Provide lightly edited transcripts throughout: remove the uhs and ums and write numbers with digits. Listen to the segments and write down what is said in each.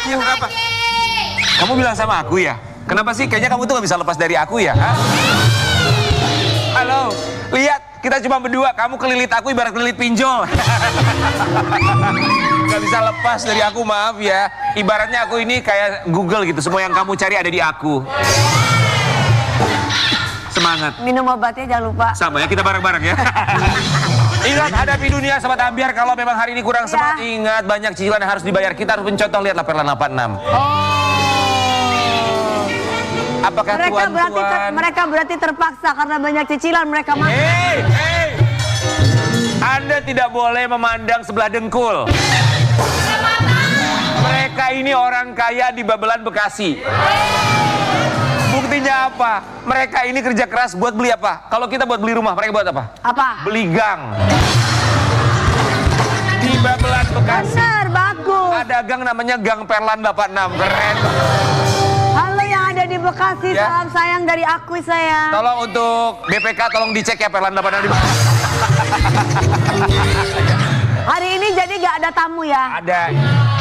Iya, kenapa? Kamu bilang sama aku ya? Kenapa sih? Kayaknya kamu tuh gak bisa lepas dari aku ya? Ha? Halo, lihat. Kita cuma berdua. Kamu kelilit aku ibarat kelilit pinjol. Gak bisa lepas dari aku, maaf ya. Ibaratnya aku ini kayak Google gitu. Semua yang kamu cari ada di aku. Semangat. Minum obatnya jangan lupa. Sama ya, kita bareng-bareng ya. Ingat, hadapi dunia Sobat Ambiar. Kalau memang hari ini kurang semangat, ingat banyak cicilan yang harus dibayar. Kita harus mencontoh, lihatlah Perlan 86. Apakah mereka berarti terpaksa karena banyak cicilan mereka makan. Hey, Anda tidak boleh memandang sebelah dengkul. Mereka ini orang kaya di Babelan Bekasi. Buktinya apa? Mereka ini kerja keras buat beli apa? Kalau kita buat beli rumah, mereka buat apa? Apa? Beli gang. Di Babelan Bekasi. Benar, bagus. Ada gang namanya Gang Perlan 86. Keren. Halo yang ada di Bekasi, Ya. salam sayang dari aku sayang. Tolong untuk BPK tolong dicek ya Perlan 86 di mana. Hari ini jadi gak ada tamu ya? Ada.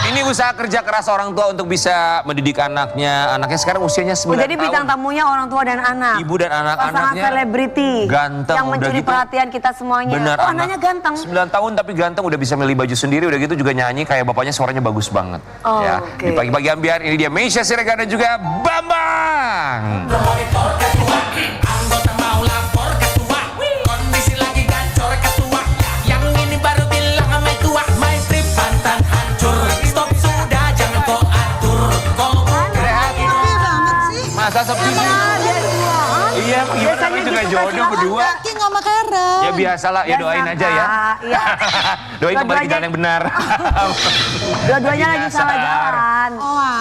Ini usaha kerja keras orang tua untuk bisa mendidik anaknya. Anaknya sekarang usianya 9 tahun. Jadi bintang tamunya orang tua dan anak. Ibu dan anak-anaknya. Pasangan selebriti. Ganteng. Yang mencuri gitu, perhatian kita semuanya. Benar. Oh, anaknya ganteng. 9 tahun tapi ganteng, udah bisa milih baju sendiri. Udah gitu juga nyanyi kayak bapaknya, suaranya bagus banget. Oh, ya. oke. Di pagi-pagi Ambiar, ini dia Meisya Siregar dan juga Bambang. Anggota mau lapor ketua, kondisi lagi gacor ketua. Yang ini baru bilang sama tua, my trip Banten hancur. Stop sudah, jangan kau atur. Masa sepi sih? Iya, gimana namanya juga jodoh berdua. King sama Karen. Ya biasalah, ya doain aja ya. Iya. Doain kembali ke jalan yang benar. Dua-duanya lagi Biasa. salah jalan.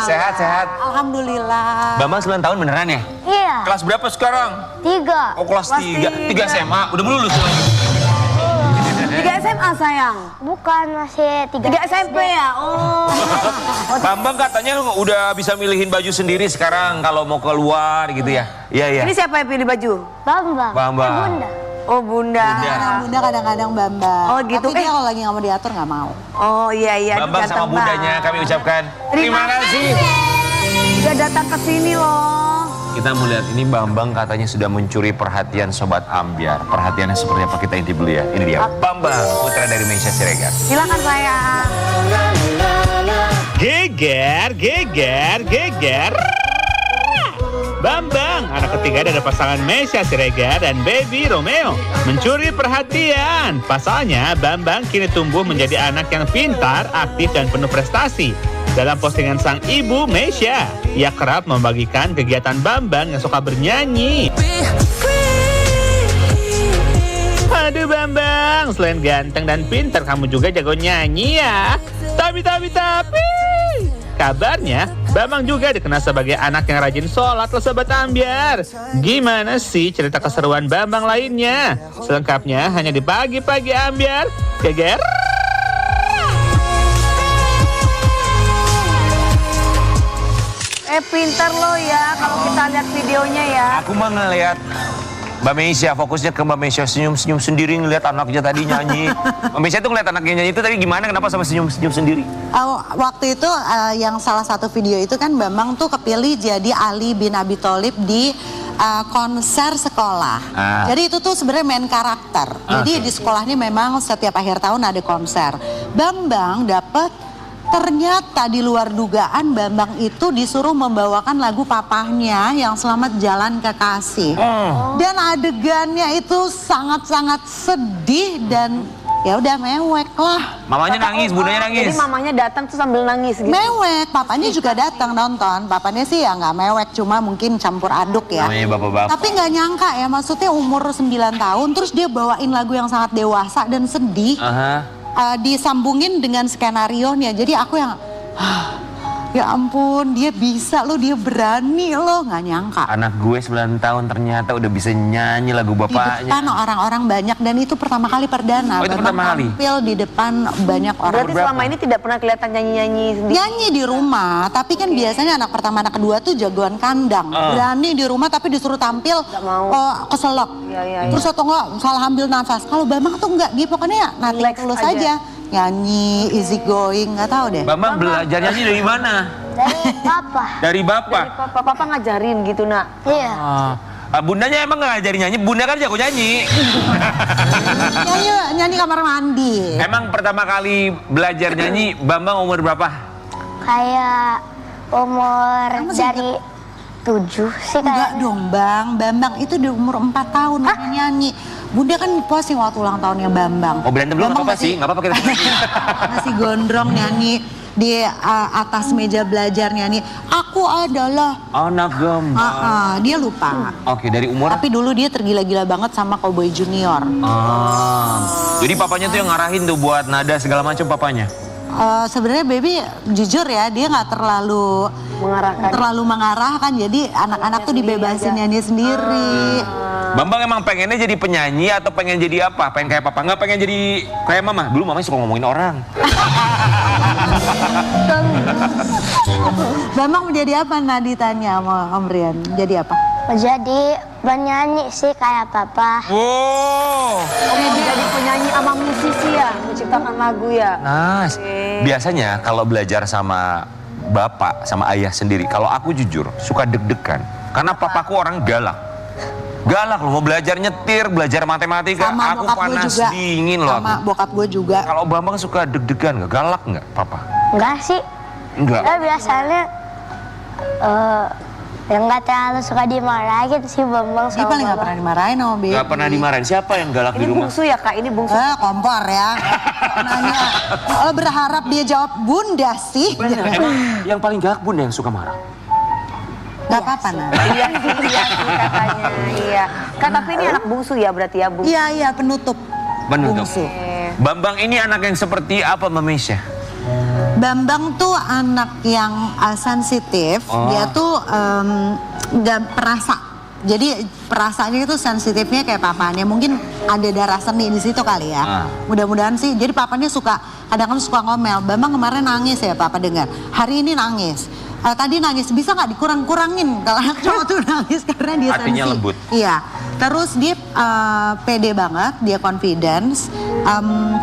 Sehat-sehat. Alhamdulillah. Bambang 9 tahun beneran ya? Iya, Kelas berapa sekarang? 3. Oh kelas 3. 3 SMA, udah mau lulus lagi. 3 SMA sayang. Bukan, masih 3 3 SMP ya? Oh. Bambang katanya udah bisa milihin baju sendiri sekarang kalau mau keluar gitu ya? Iya, iya. Ini siapa yang pilih baju? Bambang. Bambang. Bunda. Oh, Bunda. Bunda kadang-kadang Bambang. Oh, gitu. Tapi dia kalau lagi nggak mau diatur nggak mau. Oh, iya. Bambang sama ganteng bundanya banget. kami ucapkan terima kasih. Udah datang ke sini loh. Kita melihat ini Bambang katanya sudah mencuri perhatian Sobat Ambiar. Perhatiannya seperti apa kita intip dulu ya. Ini dia Bambang, putra dari Meisya Siregar. Silakan sayang. Geger. Bambang, anak ketiga dari pasangan Meisya Siregar dan Baby Romeo, mencuri perhatian. Pasalnya, Bambang kini tumbuh menjadi anak yang pintar, aktif, dan penuh prestasi. Dalam postingan sang ibu, Meisya, ia kerap membagikan kegiatan Bambang yang suka bernyanyi. Aduh Bambang, selain ganteng dan pintar, kamu juga jago nyanyi ya. Tapi. Kabarnya, Bambang juga dikenal sebagai anak yang rajin sholat loh Sobat Ambiar. Gimana sih cerita keseruan Bambang lainnya? Selengkapnya hanya di Pagi-Pagi Ambiar. Geger. Pinter lo ya kalau kita lihat videonya ya. Aku mah ngeliat Mbak Meisya, fokusnya ke Mbak Meisya senyum-senyum sendiri ngeliat anaknya tadi nyanyi. Mbak Meisya tuh ngeliat anaknya nyanyi itu tadi gimana? Kenapa sama senyum-senyum sendiri? Waktu itu yang salah satu video itu kan Bambang tuh kepilih jadi Ali bin Abi Thalib di konser sekolah. Jadi itu tuh sebenarnya main karakter. Jadi di sekolahnya memang setiap akhir tahun ada konser. Bambang dapet. Ternyata di luar dugaan Bambang itu disuruh membawakan lagu papahnya yang Selamat Jalan Kekasih. Dan adegannya itu sangat-sangat sedih dan ya udah mewek lah. Mamanya nangis, bundanya nangis. Jadi mamanya datang tuh sambil nangis gitu. Mewek, papanya juga datang nonton. Papanya sih ya nggak mewek, cuma mungkin campur aduk ya. Namanya bapak-bapak. Tapi nggak nyangka ya, maksudnya umur 9 tahun terus dia bawain lagu yang sangat dewasa dan sedih. Disambungin dengan skenarionya. Jadi aku yang ya ampun, dia bisa loh, dia berani loh, nggak nyangka. Anak gue 9 tahun ternyata udah bisa nyanyi lagu Di bapaknya. depan orang-orang banyak dan itu pertama kali perdana. Oh, itu Bambang pertama kali? tampil di depan banyak orang. Berarti selama ini tidak pernah kelihatan nyanyi-nyanyi sendiri. Nyanyi di rumah, tapi kan biasanya anak pertama anak kedua tuh jagoan kandang. Berani di rumah tapi disuruh tampil keselak. Iya. Terus atau enggak salah ambil nafas. Kalau Bambang tuh enggak, dia pokoknya nanti Relax tulus aja. aja. Nyanyi, easy going, nggak tahu deh. Bambang belajar nyanyi dari mana? Dari Dari papa. Dari bapak. Papa ngajarin gitu, nak. Iya. Bundanya emang nggak ngajarin nyanyi, bunda kan jago nyanyi. Nyanyi kamar mandi. Emang pertama kali belajar nyanyi, Bambang umur berapa? Kayak umur Kamu sih dari 7 sih Enggak kayaknya. dong Bang, Bambang itu di umur 4 tahun nyanyi. Bunda kan posting waktu ulang tahunnya Bambang. Oh berantem dulu nggak Bambang apa-apa sih, nggak apa-apa kita. masih gondrong nyanyi di atas meja belajar nyanyi. Aku adalah Anak Gembang. dia lupa. Oke, dari umur? Tapi dulu dia tergila-gila banget sama Cowboy Junior. Jadi papanya tuh yang ngarahin tuh buat nada segala macam papanya. Sebenarnya baby jujur ya dia nggak terlalu mengarahkan. Jadi anak-anak tuh dibebasin nyanyi sendiri. Bambang emang pengennya jadi penyanyi atau pengen jadi apa? Pengen kayak papa? Nggak pengen jadi kayak mama? Dulu mama suka ngomongin orang. Bambang menjadi apa ditanya sama Om Rian? Jadi apa? Jadi penyanyi sih kayak papa. Wow. Jadi penyanyi sama musisi ya, menciptakan lagu ya. Nice. Biasanya kalau belajar sama bapak, sama ayah sendiri, kalau aku jujur suka deg-degan. Karena papaku orang galak. Galak loh, mau belajar nyetir, belajar matematika, Sama aku bokap gue panas juga. dingin loh Sama aku. bokap gue juga. Kalau Bambang suka deg-degan nggak? Galak nggak papa? Enggak sih. Enggak. Biasanya yang nggak terlalu suka dimarahin sih Bambang Dia sama paling gak Baba. pernah dimarahin sama baby. Nggak pernah dimarahin. Siapa yang galak di Ini rumah? bungsu ya kak, ini bungsu. Kompor ya. Nanya, lo berharap dia jawab bunda sih. Emang yang paling galak bunda yang suka marah? Gak apa-apa nah. Iya sih katanya, iya. Kak tapi ini anak bungsu ya berarti ya bungsu. Iya penutup. Penutup. Bungsu. Bambang ini anak yang seperti apa Memisha? Bambang tuh anak yang sensitif. Oh. Dia tuh gak perasa. Jadi perasaannya itu sensitifnya kayak papanya. Mungkin ada darah seni di situ kali ya. Mudah-mudahan sih. Jadi papanya kadang-kadang suka ngomel. Bambang kemarin nangis ya papa dengar. Hari ini nangis. Tadi nangis bisa nggak dikurang-kurangin kalau anak cowok tuh nangis karena dia Hatinya sensi. lembut. Iya. Terus dia pede banget, dia confidence.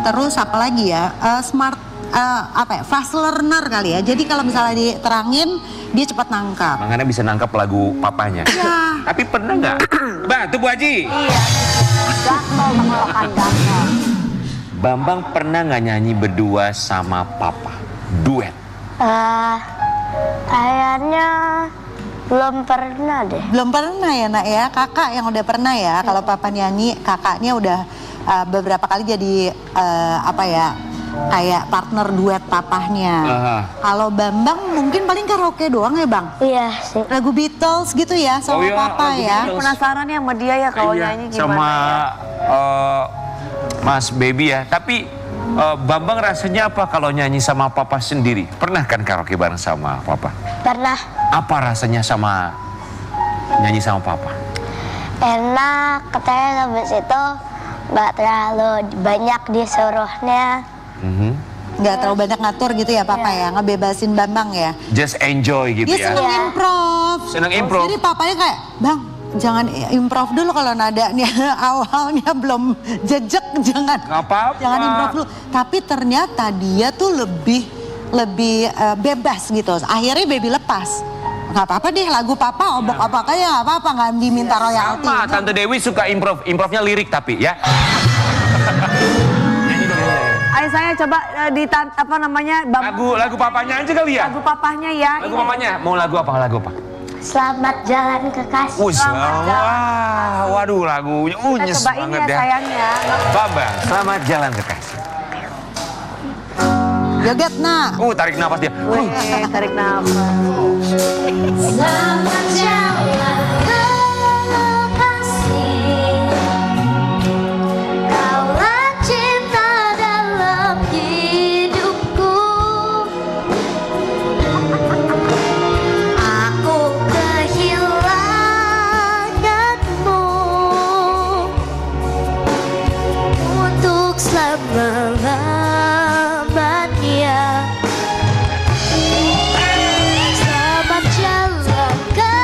Terus apa lagi ya? Smart fast learner kali ya. Jadi kalau misalnya diterangin dia cepat nangkap. Makanya bisa nangkap lagu papanya. Iya. Tapi pernah nggak? Mbak, tuh Bu Haji. Gatel mengeluarkan gatel. Bambang pernah nggak nyanyi berdua sama papa? Duet. Kayaknya belum pernah deh. Belum pernah ya nak ya, kakak yang udah pernah ya. Kalau papa nyanyi, kakaknya udah beberapa kali jadi kayak partner duet papahnya. Kalau Bambang mungkin paling karaoke doang ya bang. Iya sih. Lagu Beatles gitu ya sama Oh iya, papa lagu ya. Beatles. Penasaran ya sama dia ya kalau nyanyi gimana sama ya. Mas Baby ya. Tapi Bambang rasanya apa kalau nyanyi sama papa sendiri? Pernah kan karaoke bareng sama papa? Pernah. Apa rasanya sama nyanyi sama papa? Enak, katanya habis itu nggak terlalu banyak disuruhnya. Nggak terlalu banyak ngatur gitu ya papa ya, ngebebasin Bambang ya. Just enjoy gitu Dia ya. seneng improv. Seneng improv. Jadi papanya kayak, bang jangan improv dulu kalau nadanya awalnya belum jejak, jangan. Nggak apa-apa. Jangan improv dulu. Tapi ternyata dia tuh lebih bebas gitu. Akhirnya baby lepas. Nggak apa-apa deh lagu papa obok-obok aja nggak apa-apa, nggak diminta royalti. Sama, Tante Dewi suka improvnya lirik tapi ya. Nyanyi dong. Ayo saya coba Lagu papanya aja kali ya. lagu papahnya ya. Lagu papanya, mau lagu apa? Lagu apa? Selamat jalan kekasih. Waduh lagunya Kita nyes cobain banget ya ya. sayangnya. Bambang, selamat jalan kekasih. Joget nak. Tarik nafas dia. Tarik nafas. Selamat jalan kekasih. Kaulah cinta dalam hidupku. Aku kehilanganmu untuk selama-lamanya. Selamat jalan kekasih.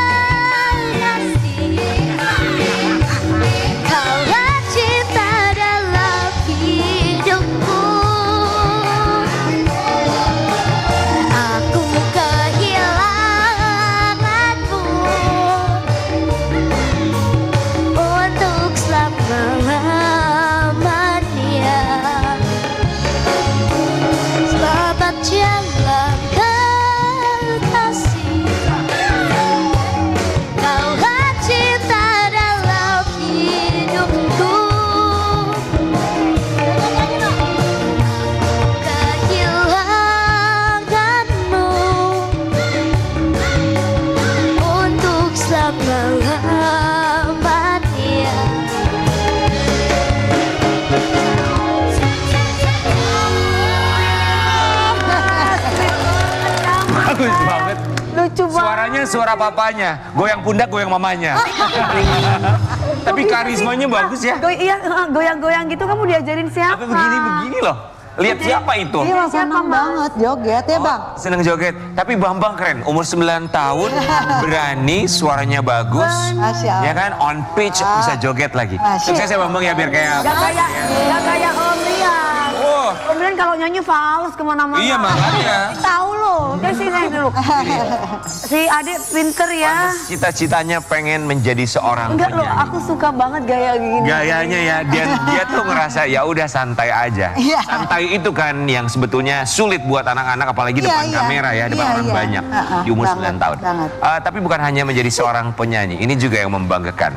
Suaranya suara papanya, goyang pundak, goyang mamanya. Tapi karismanya bagus ya. Iya, goyang-goyang gitu kamu diajarin siapa? Tapi begini loh. Lihat siapa itu? Iya, Siapa, senang Mas? banget joget ya Bang. Seneng joget. Tapi Bambang keren. Umur 9 tahun, berani, suaranya bagus. Masya Allah. Ya kan, on pitch, bisa joget lagi. Masya Sukses ya Bambang ya, biar kayak... Gak kayak Om Rian. Oh, Om Rian kalau nyanyi fals kemana-mana. iya makanya. Tahu loh, kasih saya dulu. Si adik pinter ya. Cita-citanya pengen menjadi seorang Enggak loh, penyanyi. aku suka banget gaya gini. Gayanya ya, dia tuh ngerasa ya udah santai aja. Iya. Santai itu kan yang sebetulnya sulit buat anak-anak, apalagi Iya, depan iya. kamera ya, depan Iya, orang iya. banyak. Heeh, Di umur banget, 9 tahun. banget. Tapi bukan hanya menjadi seorang penyanyi, ini juga yang membanggakan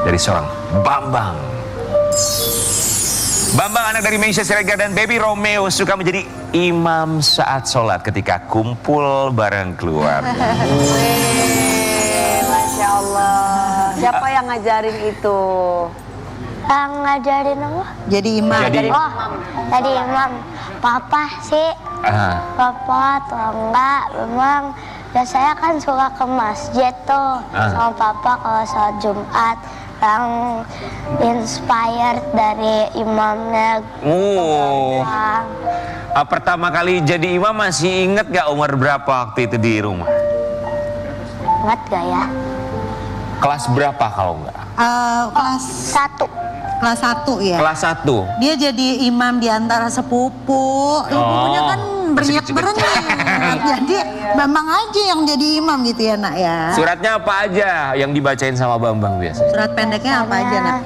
dari seorang Bambang. Bambang, anak dari Meisya Siregar dan Baby Romeo, suka menjadi imam saat sholat ketika kumpul bareng keluarga. Masya Allah. Siapa yang ngajarin itu? Ngajarin apa? Jadi imam. Jadi- Oh, tadi imam. Papa sih. Ah, Papa atau enggak, memang biasanya kan suka ke masjid tuh sama papa kalau sholat Jumat yang inspired dari imamnya. Pertama kali jadi imam masih inget gak umur berapa waktu itu di rumah? Ingat gak ya? Kelas berapa kalau enggak? Kelas 1. ya. Kelas 1. Dia jadi imam di antara sepupu. Sepupunya kan masih berniat. Jadi Bambang aja yang jadi imam gitu ya nak ya. Suratnya apa aja yang dibacain sama Bambang biasanya? Surat pendeknya apa aja nak?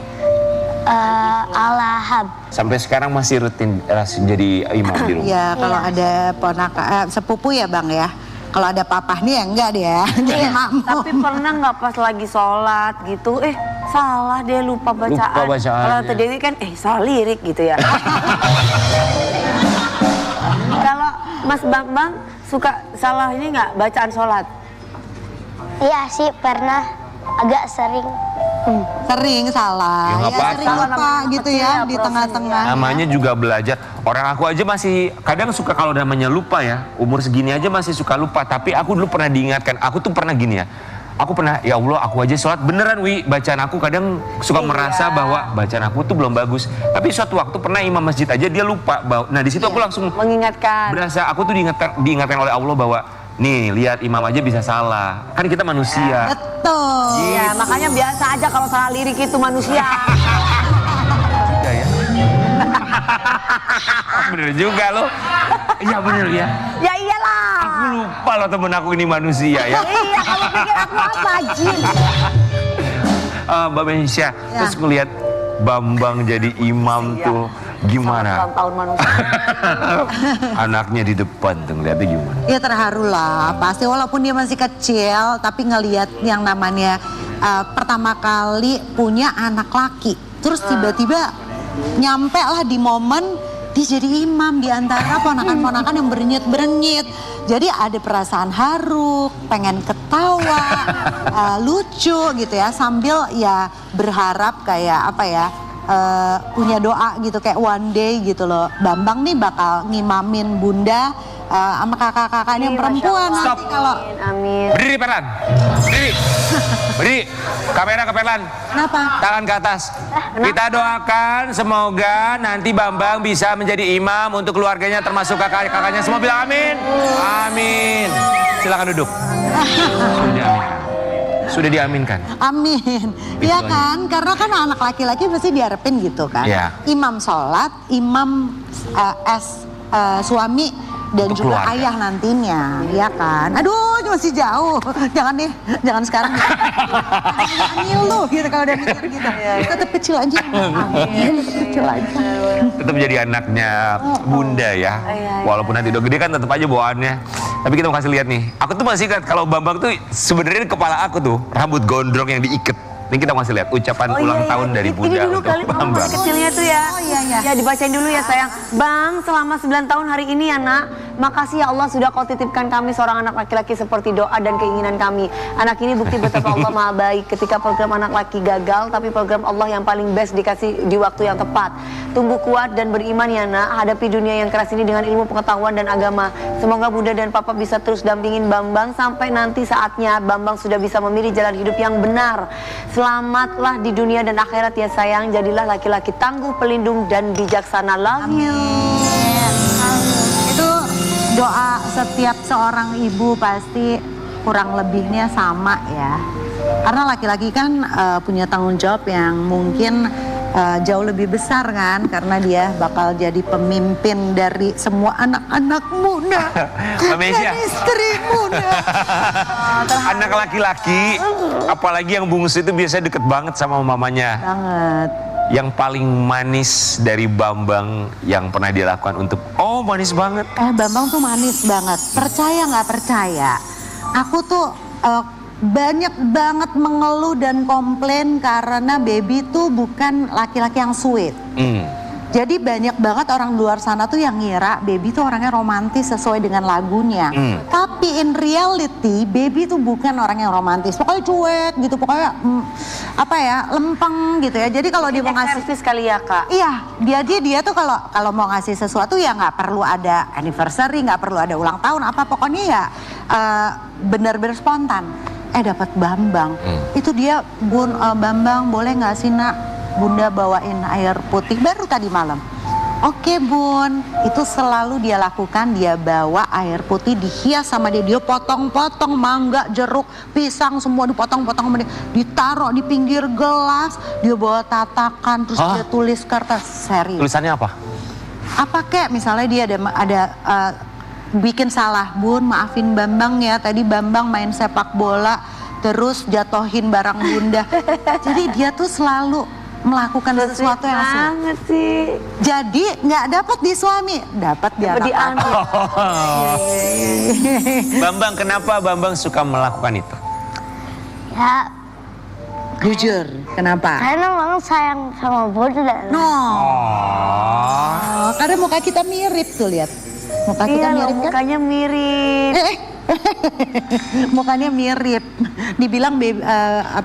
Al-Lahab. Sampai sekarang masih rutin jadi imam di rumah. Ya kalau ada ponakan sepupu ya Bang ya. Kalau ada papah nih ya enggak dia. Jadi makmum. Tapi pernah nggak pas lagi sholat gitu, salah deh lupa bacaan. Lupa bacaannya. Kalau Tante Dewi kan, salah lirik gitu ya. Kalau Mas Bambang suka salah ini nggak bacaan sholat? Iya sih pernah, agak sering. Sering salah. Ya, nggak apa-apa. sering lupa Namanya gitu kecil ya ya, di proses tengah-tengah. Namanya juga belajar. Orang aku aja masih kadang suka kalau namanya lupa ya. Umur segini aja masih suka lupa. Tapi aku dulu pernah diingatkan. Aku tuh pernah gini ya. Aku pernah, ya Allah aku aja sholat. Beneran Wi, bacaan aku kadang suka merasa bahwa bacaan aku tuh belum bagus. Tapi suatu waktu pernah imam masjid aja dia lupa. Nah di situ aku langsung Mengingatkan. berasa aku tuh diingatkan oleh Allah bahwa nih lihat imam aja bisa salah. Kan kita manusia. Betul. Iya, makanya biasa aja kalau salah lirik itu manusia. Iya ya. Bener juga loh. Iya bener ya. Ya iyalah. Aku lupa loh temen aku ini manusia ya. Iya, kamu pikir aku apa, Jin? Mbak Meisya, terus ngeliat Bambang jadi imam tuh gimana? Tahun manusia. Anaknya di depan tuh ngeliatnya gimana? Ya terharu lah, pasti walaupun dia masih kecil, tapi ngelihat yang namanya pertama kali punya anak laki, terus tiba-tiba nyampe lah di momen dia jadi imam di antara ponakan-ponakan yang bernyit-bernyit. Jadi ada perasaan haru, pengen ketawa, lucu gitu ya, sambil ya berharap kayak apa ya, punya doa gitu kayak one day gitu loh. Bambang nih bakal ngimamin bunda sama kakak-kakaknya yang perempuan Stop. nanti kalau Amin. Berdiri Perlan, berdiri, berdiri, kamera ke Perlan, kenapa? tangan ke atas. Kita doakan semoga nanti Bambang bisa menjadi imam untuk keluarganya termasuk kakak-kakaknya. Semua bilang amin, amin. Silakan duduk. Sudah diaminkan. Amin. Iya kan? Karena kan anak laki-laki pasti diharapin gitu kan. Iya. Imam sholat, imam suami dan Untuk juga keluarga. ayah nantinya, ya kan? Aduh, masih jauh. Jangan nih, jangan sekarang. Anil lu gitu kalau udah mikir gitu. Tetap kecil aja. Amin. Kecil aja. Tetap jadi anaknya bunda ya. Walaupun nanti udah gede kan tetap aja bawaannya. Tapi kita mau kasih lihat nih. Aku tuh masih ingat kalau Bambang tuh sebenarnya di kepala aku tuh rambut gondrong yang diikat. Ini kita mau kasih lihat ucapan ulang tahun dari Ini bunda dulu untuk kali Bambang. masih kecilnya tuh ya. Oh, iya, iya. Ya dibacain dulu ya sayang. Bang, selama 9 tahun hari ini ya nak, Makasih ya Allah sudah kau titipkan kami seorang anak laki-laki seperti doa dan keinginan kami. Anak ini bukti betapa Allah maha baik. Ketika program anak laki gagal, tapi program Allah yang paling best dikasih di waktu yang tepat. Tumbuh kuat dan beriman ya nak. Hadapi dunia yang keras ini dengan ilmu pengetahuan dan agama. Semoga Bunda dan Papa bisa terus dampingin Bambang sampai nanti saatnya Bambang sudah bisa memilih jalan hidup yang benar. Selamatlah di dunia dan akhirat ya sayang. Jadilah laki-laki tangguh, pelindung dan bijaksana. Love you. Itu doa setiap seorang ibu pasti kurang lebihnya sama ya. Karena laki-laki kan punya tanggung jawab yang mungkin jauh lebih besar kan. Karena dia bakal jadi pemimpin dari semua anak-anak muda dan istri muda. Anak laki-laki, apalagi yang bungsu itu biasanya deket banget sama mamanya. Banget. Yang paling manis dari Bambang yang pernah dia lakukan untuk, oh manis banget. Bambang tuh manis banget. Percaya nggak percaya? Aku tuh banyak banget mengeluh dan komplain karena baby tuh bukan laki-laki yang sweet. Jadi banyak banget orang luar sana tuh yang ngira baby tuh orangnya romantis sesuai dengan lagunya. Tapi in reality baby tuh bukan orang yang romantis. Pokoknya cuek gitu, pokoknya lempeng gitu ya. Jadi kalau dia mau ngasih servis kali ya kak. Iya, dia tuh kalau mau ngasih sesuatu ya nggak perlu ada anniversary, nggak perlu ada ulang tahun apa, pokoknya ya benar-benar spontan. Dapat Bambang, itu dia Bambang boleh nggak sih nak Bunda bawain air putih baru tadi malam. Oke Bun, itu selalu dia lakukan. Dia bawa air putih dihias sama dia potong-potong mangga, jeruk, pisang semua dipotong-potong sama dia. Ditaruh di pinggir gelas, dia bawa tatakan terus dia tulis kertas. Serius. Tulisannya apa? Apa kek misalnya dia ada bikin salah, Bun maafin Bambang ya, tadi Bambang main sepak bola terus jatohin barang Bunda. Jadi dia tuh selalu melakukan sesuatu yang banget sih. Jadi nggak dapat di suami, dapat di anak. Bambang, kenapa Bambang suka melakukan itu? Ya, Jujur, kenapa? karena memang sayang sama Bunda. Karena muka kita mirip tuh, lihat. Muka kita Iya loh, mirip kan? mukanya mirip. Mukanya mirip. Dibilang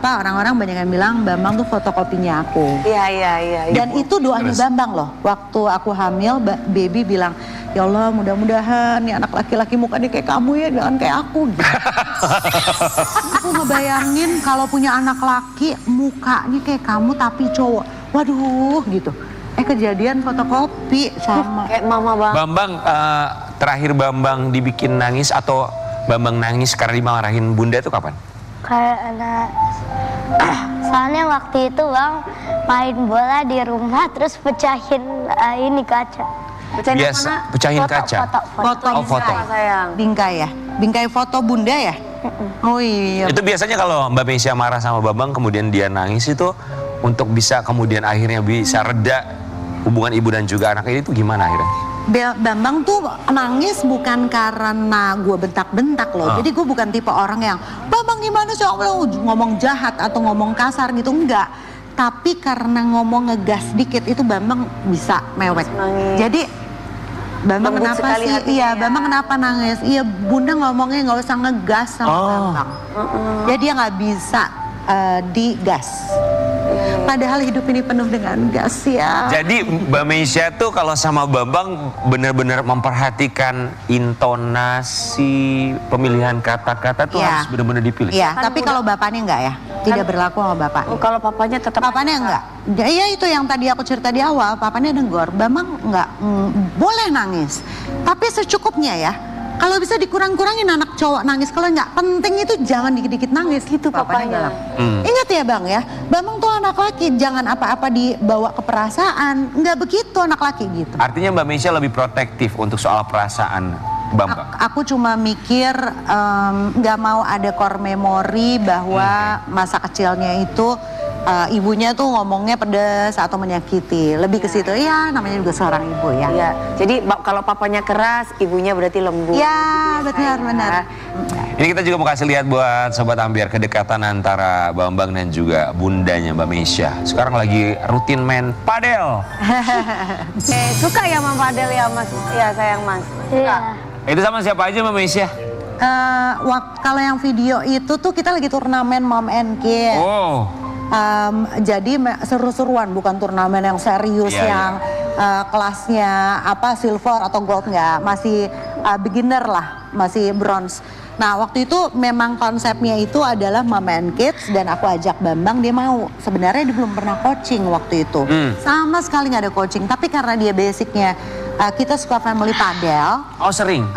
orang-orang banyak yang bilang Bambang tuh fotokopinya aku. Iya. Dan itu doanya Bambang loh. Waktu aku hamil, baby bilang, ya Allah mudah-mudahan nih anak laki-laki mukanya kayak kamu ya, jangan kayak aku. Gitu. Aku ngebayangin kalau punya anak laki mukanya kayak kamu tapi cowok. Waduh gitu. Kejadian fotokopi sama. Kayak mama banget. Bambang, terakhir Bambang dibikin nangis atau Bambang nangis karena dimarahin Bunda itu kapan? Karena soalnya waktu itu Bang main bola di rumah terus pecahin ini kaca. Pecahin kaca. Foto. Sayang. Bingkai ya? Bingkai foto Bunda ya? Oh iya. Itu biasanya kalau Mbak Meisya marah sama Bambang kemudian dia nangis itu untuk bisa kemudian akhirnya bisa reda hubungan ibu dan juga anak ini tuh gimana akhirnya? Bambang tuh nangis bukan karena gue bentak-bentak loh. Jadi gue bukan tipe orang yang Bambang gimana sih ngomong jahat atau ngomong kasar gitu, enggak. Tapi karena ngomong ngegas dikit itu Bambang bisa mewek. Jadi Bambang Lembut kenapa sekali sih? hatinya Iya, ya. Bambang kenapa nangis? Iya, Bunda ngomongnya nggak usah ngegas sama Bambang. Jadi dia nggak bisa digas. Padahal hidup ini penuh dengan gas ya. Jadi Mbak Meisya tuh kalau sama Bambang benar-benar memperhatikan intonasi, pemilihan kata-kata tuh harus benar-benar dipilih. Iya, tapi kalau bapaknya enggak ya, tidak berlaku sama bapaknya. Kalau papanya tetap. Papanya enggak. Iya itu yang tadi aku cerita di awal, papanya negor. Bambang enggak boleh nangis, tapi secukupnya ya. Kalau bisa dikurang-kurangin anak cowok nangis, kalau nggak penting itu jangan dikit-dikit nangis gitu papanya. Ingat ya Bang ya, Bambang tuh anak laki, jangan apa-apa dibawa ke perasaan, nggak begitu anak laki gitu. Artinya Mbak Meisya lebih protektif untuk soal perasaan Bambang. Aku cuma mikir nggak mau ada core memory bahwa masa kecilnya itu ibunya tuh ngomongnya pedas atau menyakiti, lebih ke situ ya, namanya juga seorang ibu ya. Iya. Jadi kalau papanya keras, ibunya berarti lembut. Ya benar-benar. Ini kita juga mau kasih lihat buat Sobat Ambiar kedekatan antara Bambang dan juga bundanya Mbak Meisya. Sekarang lagi rutin main padel. Suka ya Mam Fadel ya Mas? Ya sayang Mas. Iya. Itu sama siapa aja Mbak Meisya? Kalau yang video itu tuh kita lagi turnamen Mom and Kid. Oh. Jadi seru-seruan, bukan turnamen yang serius Iya, yang kelasnya apa silver atau gold, nggak, masih beginner lah, masih bronze. Nah waktu itu memang konsepnya itu adalah Mom and Kids dan aku ajak Bambang, dia mau. Sebenarnya dia belum pernah coaching waktu itu, sama sekali nggak ada coaching. Tapi karena dia basicnya kita suka family padel. Oh sering?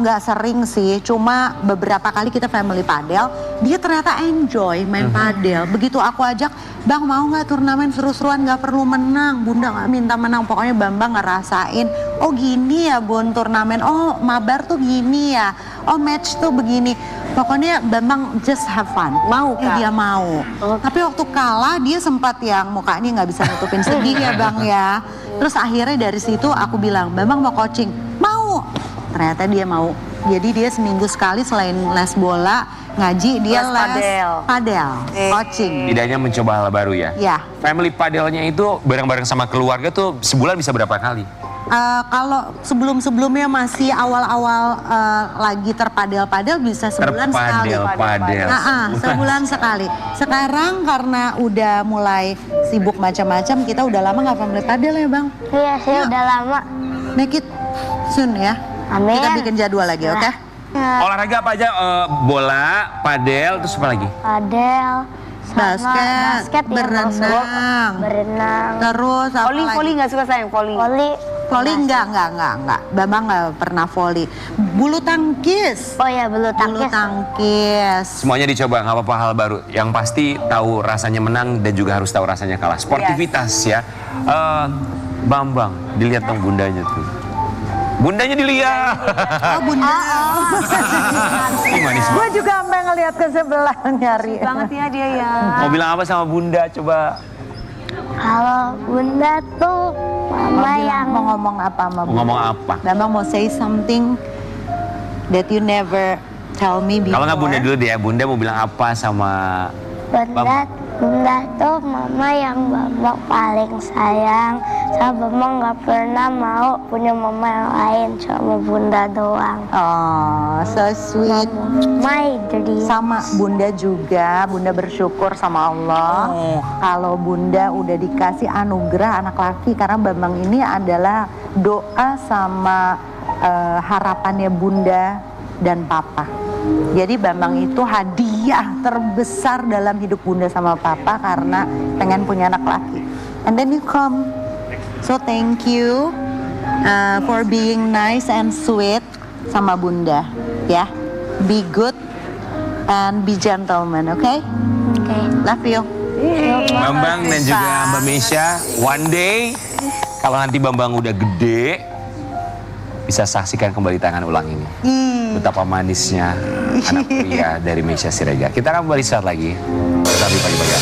Nggak sering sih, cuma beberapa kali kita family padel. Dia ternyata enjoy main padel. Begitu aku ajak, Bang mau nggak turnamen seru-seruan, nggak perlu menang. Bunda nggak minta menang, pokoknya Bambang ngerasain. Oh gini ya Bun turnamen, oh mabar tuh gini ya, oh match tuh begini. Pokoknya Bambang just have fun. Mau, Kak? Dia mau. Tapi waktu kalah dia sempat yang mukanya nggak bisa nutupin sedih ya Bang ya. Terus akhirnya dari situ aku bilang, Bambang mau coaching? Mau. Ternyata dia mau. Jadi dia seminggu sekali selain les bola, ngaji, dia les padel, coaching. Tidak hanya mencoba hal baru ya? Ya. Family padelnya itu bareng-bareng sama keluarga tuh sebulan bisa berapa kali? Kalau sebelum-sebelumnya masih awal-awal lagi terpadel-padel bisa sebulan sekali. Terpadel-padel. Sebulan sekali. Sekarang karena udah mulai sibuk macam-macam, kita udah lama nggak family padel ya Bang? Iya sih udah lama. Make it soon ya. Amin. Kita bikin jadwal lagi, oke? Olahraga apa aja? Bola, padel, terus apa lagi? Padel, sama Basket, ya, berenang. berenang, Terus apa lagi? Voli nggak suka sayang, voli. Voli enggak. Bambang nggak pernah voli. Bulu tangkis. Oh ya bulu Bulu tangkis. tangkis. Semuanya dicoba, nggak apa-apa hal baru. Yang pasti tahu rasanya menang dan juga harus tahu rasanya kalah. Sportivitas ya. Bambang, dilihat dong bundanya tuh. Bundanya dilihat. Oh bunda. Ih, manis Gue banget. juga sampai ngeliat ke sebelah nyari. Banget ya dia ya. Mau bilang apa sama bunda? Coba. Kalau bunda tuh mama yang Mau ngomong apa sama Mau ngomong apa? Bambang mau say something that you never tell me before. Kalau nggak bunda dulu deh ya. Bunda mau bilang apa sama Bunda tuh mama yang Bambang paling sayang. Sama Bambang nggak pernah mau punya mama yang lain, cuma bunda doang. Oh, so sweet. My dream. Sama bunda juga, bunda bersyukur sama Allah. Kalau bunda udah dikasih anugerah anak laki, karena Bambang ini adalah doa sama harapannya bunda dan papa. Jadi Bambang itu hadiah terbesar dalam hidup bunda sama papa karena pengen punya anak laki. And then you come. So thank you for being nice and sweet sama bunda, ya. Be good and be gentleman, okay? Oke. Love you. Bambang dan juga Mbak Meisya. One day, kalau nanti Bambang udah gede, bisa saksikan kembali tayangan ulang ini. Betapa manisnya anak pria dari Meisya Siregar. Kita akan kembali saat lagi. Tetap di pagi-pagi.